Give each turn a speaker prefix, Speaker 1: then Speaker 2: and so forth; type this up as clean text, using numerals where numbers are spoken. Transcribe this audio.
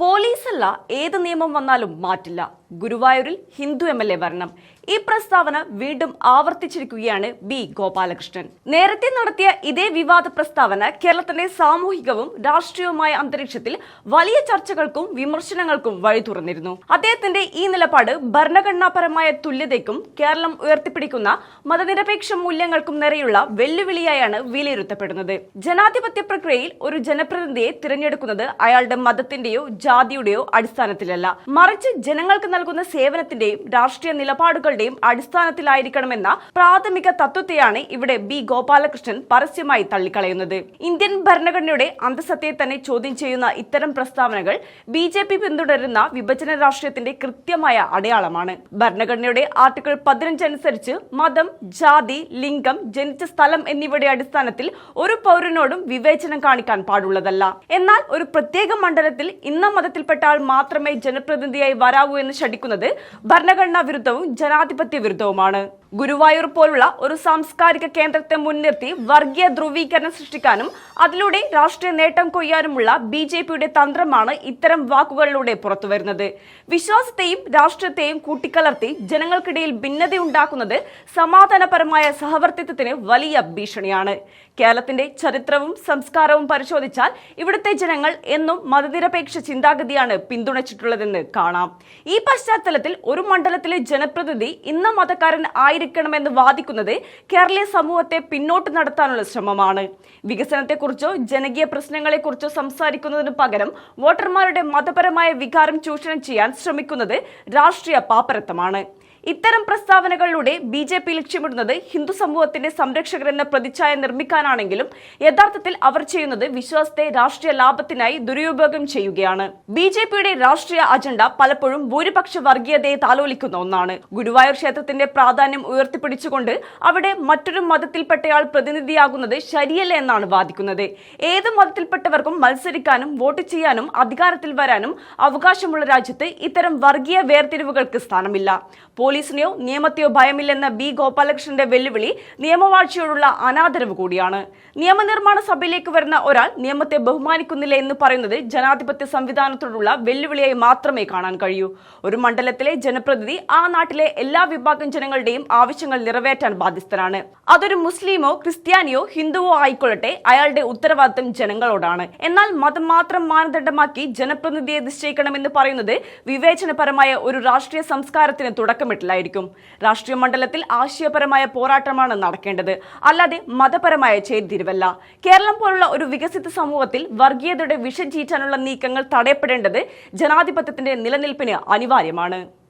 Speaker 1: പോലീസല്ല ഏത് നിയമം വന്നാലും മാറ്റില്ല. ഗുരുവായൂരിൽ ഹിന്ദു MLA വരണം. ഈ പ്രസ്താവന വീണ്ടും ആവർത്തിച്ചിരിക്കുകയാണ് ബി ഗോപാലകൃഷ്ണൻ. നേരത്തെ നടത്തിയ ഇതേ വിവാദ പ്രസ്താവന കേരളത്തിന്റെ സാമൂഹികവും രാഷ്ട്രീയവുമായ അന്തരീക്ഷത്തിൽ വലിയ ചർച്ചകൾക്കും വിമർശനങ്ങൾക്കും വഴി തുറന്നിരുന്നു. അദ്ദേഹത്തിന്റെ ഈ നിലപാട് ഭരണഘടനാപരമായ തുല്യതയ്ക്കും കേരളം ഉയർത്തിപ്പിടിക്കുന്ന മതനിരപേക്ഷ മൂല്യങ്ങൾക്കും നേരെയുള്ള വെല്ലുവിളിയായാണ് വിലയിരുത്തപ്പെടുന്നത്. ജനാധിപത്യ പ്രക്രിയയിൽ ഒരു ജനപ്രതിനിധിയെ തിരഞ്ഞെടുക്കുന്നത് അയാളുടെ മതത്തിന്റെയോ ജാതിയുടെയോ അടിസ്ഥാനത്തിലല്ല, മറിച്ച് ജനങ്ങൾക്ക് നൽകുന്ന സേവനത്തിന്റെയും രാഷ്ട്രീയ നിലപാടുകളുടെയും അടിസ്ഥാനത്തിലായിരിക്കണമെന്ന പ്രാഥമിക തത്വത്തെയാണ് ഇവിടെ ബി ഗോപാലകൃഷ്ണൻ പരസ്യമായി തള്ളിക്കളയുന്നത്. ഇന്ത്യൻ ഭരണഘടനയുടെ അന്തസത്തയെ തന്നെ ചോദ്യം ചെയ്യുന്ന ഇത്തരം പ്രസ്താവനകൾ BJP പിന്തുടരുന്ന വിഭജന രാഷ്ട്രീയത്തിന്റെ കൃത്യമായ അടയാളമാണ്. ഭരണഘടനയുടെ ആർട്ടിക്കിൾ 15 അനുസരിച്ച് മതം, ജാതി, ലിംഗം, ജനിച്ച സ്ഥലം എന്നിവയുടെ അടിസ്ഥാനത്തിൽ ഒരു പൗരനോടും വിവേചനം കാണിക്കാൻ പാടുള്ളതല്ല. എന്നാൽ ഒരു പ്രത്യേക മണ്ഡലത്തിൽ ഇന്ന മതത്തിൽപ്പെട്ട ആൾ മാത്രമേ ജനപ്രതിനിധിയായി വരാവൂ എന്ന് ശഠിക്കുന്നത് ഭരണഘടനാ വിരുദ്ധവും ജനാധിപത്യ വിരുദ്ധവുമാണ്. ഗുരുവായൂർ പോലുള്ള ഒരു സാംസ്കാരിക കേന്ദ്രത്തെ മുൻനിർത്തി വർഗീയ ധ്രുവീകരണം സൃഷ്ടിക്കാനും അതിലൂടെ രാഷ്ട്രീയ നേട്ടം കൊയ്യാനുമുള്ള BJPയുടെ തന്ത്രമാണ് ഇത്തരം വാക്കുകളിലൂടെ പുറത്തുവരുന്നത്. വിശ്വാസത്തെയും രാഷ്ട്രീയത്തെയും കൂട്ടിക്കലർത്തി ജനങ്ങൾക്കിടയിൽ ഭിന്നതയുണ്ടാക്കുന്നത് സമാധാനപരമായ സഹവർത്തിത്വത്തിന് വലിയ ഭീഷണിയാണ്. കേരളത്തിന്റെ ചരിത്രവും സംസ്കാരവും പരിശോധിച്ചാൽ ഇവിടുത്തെ ജനങ്ങൾ എന്നും മതനിരപേക്ഷ ചിന്താഗതിയാണ് പിന്തുണച്ചിട്ടുള്ളതെന്ന് കാണാം. ഈ പശ്ചാത്തലത്തിൽ ഒരു മണ്ഡലത്തിലെ ജനപ്രതിനിധി ഇന്ന മതക്കാരൻ ആയിരിക്കണമെന്ന് വാദിക്കുന്നത് കേരളീയ സമൂഹത്തെ പിന്നോട്ട് നടത്താനുള്ള ശ്രമമാണ്. വികസനത്തെക്കുറിച്ചോ ജനകീയ പ്രശ്നങ്ങളെക്കുറിച്ചോ സംസാരിക്കുന്നതിന് പകരം വോട്ടർമാരുടെ മതപരമായ വികാരം ചൂഷണം ചെയ്യാൻ ശ്രമിക്കുന്നത് രാഷ്ട്രീയ പാപ്പരത്തമാണ്. ഇത്തരം പ്രസ്താവനകളിലൂടെ BJP ലക്ഷ്യമിടുന്നത് ഹിന്ദു സമൂഹത്തിന്റെ സംരക്ഷകരെന്ന പ്രതിച്ഛായ നിർമ്മിക്കാനാണെങ്കിലും യഥാർത്ഥത്തിൽ അവർ ചെയ്യുന്നത് വിശ്വാസത്തെ രാഷ്ട്രീയ ലാഭത്തിനായി ദുരുപയോഗം ചെയ്യുകയാണ്. BJPയുടെ രാഷ്ട്രീയ അജണ്ട പലപ്പോഴും ഭൂരിപക്ഷ വർഗീയതയെ താലോലിക്കുന്ന ഒന്നാണ്. ഗുരുവായൂർ ക്ഷേത്രത്തിന്റെ പ്രാധാന്യം ഉയർത്തിപ്പിടിച്ചുകൊണ്ട് അവിടെ മറ്റൊരു മതത്തിൽപ്പെട്ടയാൾ പ്രതിനിധിയാകുന്നത് ശരിയല്ല എന്നാണ് വാദിക്കുന്നത്. ഏത് മതത്തിൽപ്പെട്ടവർക്കും മത്സരിക്കാനും വോട്ട് ചെയ്യാനും അധികാരത്തിൽ വരാനും അവകാശമുള്ള രാജ്യത്ത് ഇത്തരം വർഗീയ വേർതിരിവുകൾക്ക് സ്ഥാനമില്ല. പോലീസിനെയോ നിയമത്തെയോ ഭയമില്ലെന്ന ബി ഗോപാലകൃഷ്ണന്റെ വെല്ലുവിളി നിയമവാഴ്ചയോടുള്ള അനാദരവ് കൂടിയാണ്. നിയമനിർമ്മാണ സഭയിലേക്ക് വരുന്ന ഒരാൾ നിയമത്തെ ബഹുമാനിക്കുന്നില്ല എന്ന് പറയുന്നത് ജനാധിപത്യ സംവിധാനത്തോടുള്ള വെല്ലുവിളിയായി മാത്രമേ കാണാൻ കഴിയൂ. ഒരു മണ്ഡലത്തിലെ ജനപ്രതിനിധി ആ നാട്ടിലെ എല്ലാ വിഭാഗം ജനങ്ങളുടെയും ആവശ്യങ്ങൾ നിറവേറ്റാൻ ബാധ്യസ്ഥനാണ്. അതൊരു മുസ്ലിമോ ക്രിസ്ത്യാനിയോ ഹിന്ദുവോ ആയിക്കൊള്ളട്ടെ, അയാളുടെ ഉത്തരവാദിത്തം ജനങ്ങളോടാണ്. എന്നാൽ മതം മാത്രം മാനദണ്ഡമാക്കി ജനപ്രതിനിധിയെ നിശ്ചയിക്കണമെന്ന് പറയുന്നത് വിവേചനപരമായ ഒരു രാഷ്ട്രീയ സംസ്കാരത്തിന് തുടക്കമിട്ടില്ലായിരിക്കും. രാഷ്ട്രീയ മണ്ഡലത്തിൽ ആശയപരമായ പോരാട്ടമാണ് നടക്കേണ്ടത്, അല്ലാതെ മതപരമായ ചേരിതിരിവല്ല. കേരളം പോലുള്ള ഒരു വികസിത സമൂഹത്തിൽ വർഗീയതയുടെ വിഷം ചീറ്റാനുള്ള നീക്കങ്ങൾ തടയപ്പെടേണ്ടത് ജനാധിപത്യത്തിന്റെ നിലനിൽപ്പിന് അനിവാര്യമാണ്.